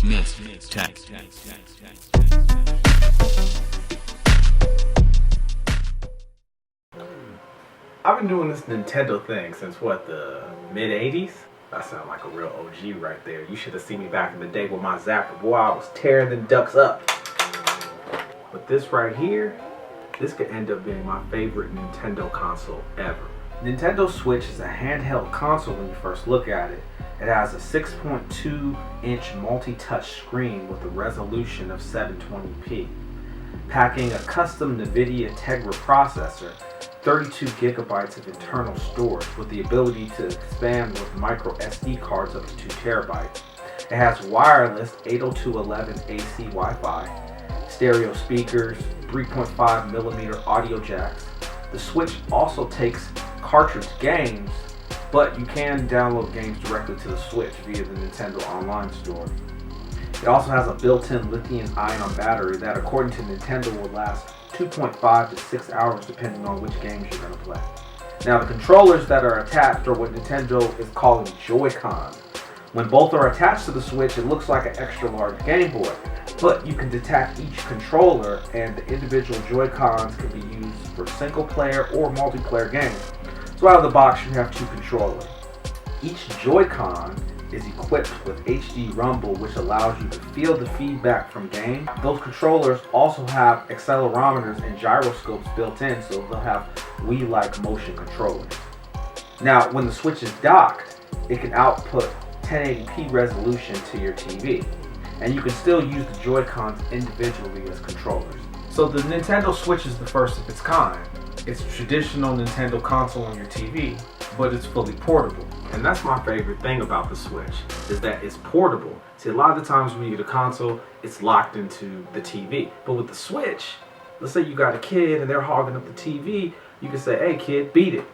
Smith Tech. I've been doing this Nintendo thing since what, the mid-80s? That sounds like a real OG right there. You should have seen me back in the day with my Zapper. Boy, I was tearing them ducks up. But this right here, this could end up being my favorite Nintendo console ever. Nintendo Switch is a handheld console when you first look at it. It has a 6.2-inch multi-touch screen with a resolution of 720p, packing a custom NVIDIA Tegra processor, 32 gigabytes of internal storage with the ability to expand with micro SD cards up to 2 terabytes. It has wireless 802.11 AC Wi-Fi, stereo speakers, 3.5mm audio jacks. The Switch also takes cartridge games, but you can download games directly to the Switch via the Nintendo Online Store. It also has a built-in lithium-ion battery that, according to Nintendo, will last 2.5 to 6 hours depending on which games you're going to play. Now, the controllers that are attached are what Nintendo is calling Joy-Con. When both are attached to the Switch, it looks like an extra large Game Boy, but you can detach each controller and the individual Joy-Cons can be used for single-player or multiplayer games. So out of the box, you have 2 controllers. Each Joy-Con is equipped with HD Rumble, which allows you to feel the feedback from games. Those controllers also have accelerometers and gyroscopes built in, so they'll have Wii-like motion controllers. Now, when the Switch is docked, it can output 1080p resolution to your TV, and you can still use the Joy-Cons individually as controllers. So the Nintendo Switch is the first of its kind. It's a traditional Nintendo console on your TV, but it's fully portable. And that's my favorite thing about the Switch, is that it's portable. See, a lot of the times when you get a console, it's locked into the TV. But with the Switch, let's say you got a kid and they're hogging up the TV, you can say, hey kid, beat it.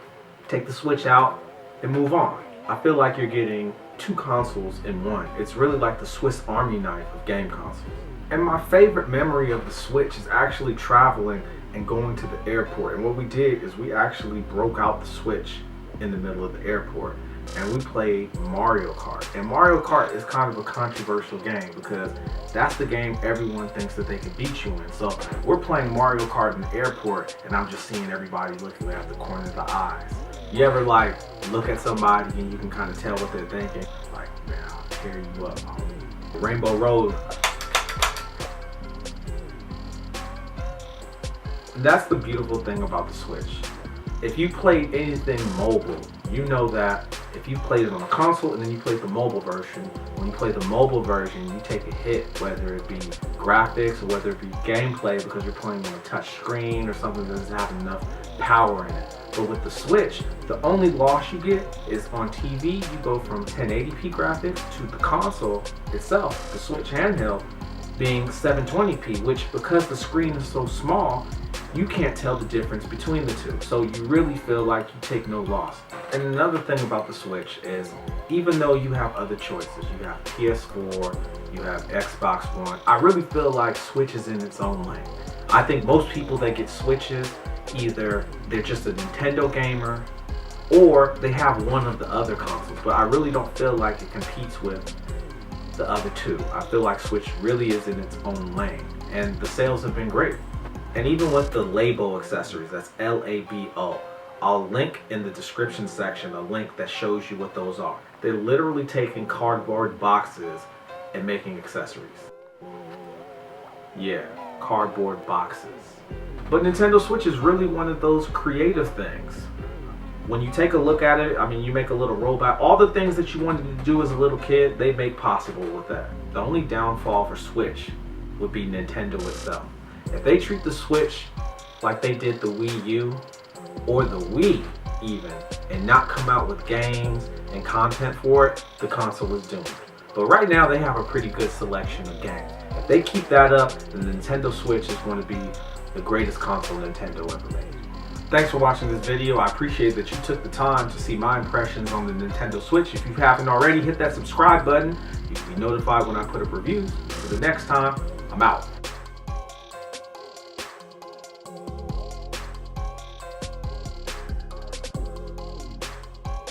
Take the Switch out and move on. I feel like you're getting 2 consoles in one. It's really like the Swiss Army knife of game consoles. And my favorite memory of the Switch is actually traveling and going to the airport. And what we did is we actually broke out the Switch in the middle of the airport and we played Mario Kart. And Mario Kart is kind of a controversial game because that's the game everyone thinks that they can beat you in. So we're playing Mario Kart in the airport and I'm just seeing everybody looking at the corner of the eyes. You ever like look at somebody and you can kind of tell what they're thinking? Like, man, I'll tear you up, homie. Rainbow Road. That's the beautiful thing about the Switch. If you played anything mobile, you know that if you played it on a console and then you played the mobile version, when you play the mobile version, you take a hit, whether it be graphics or whether it be gameplay because you're playing on a touch screen or something that doesn't have enough power in it. But with the Switch, the only loss you get is on TV, you go from 1080p graphics to the console itself, the Switch handheld, being 720p, which because the screen is so small, you can't tell the difference between the two. So you really feel like you take no loss. And another thing about the Switch is, even though you have other choices, you have PS4, you have Xbox One, I really feel like Switch is in its own lane. I think most people that get Switches, either they're just a Nintendo gamer or they have one of the other consoles, but I really don't feel like it competes with the other two. I feel like Switch really is in its own lane and the sales have been great. And even with the Labo accessories, that's L-A-B-O, I'll link in the description section a link that shows you what those are. They're literally taking cardboard boxes and making accessories. Yeah, cardboard boxes. But Nintendo Switch is really one of those creative things. When you take a look at it, I mean, you make a little robot. All the things that you wanted to do as a little kid, they make possible with that. The only downfall for Switch would be Nintendo itself. If they treat the Switch like they did the Wii U or the Wii even, and not come out with games and content for it, the console is doomed. But right now they have a pretty good selection of games. If they keep that up, then the Nintendo Switch is going to be the greatest console Nintendo ever made. Thanks for watching this video. I appreciate that you took the time to see my impressions on the Nintendo Switch. If you haven't already, hit that subscribe button. You can be notified when I put up reviews. Until the next time, I'm out.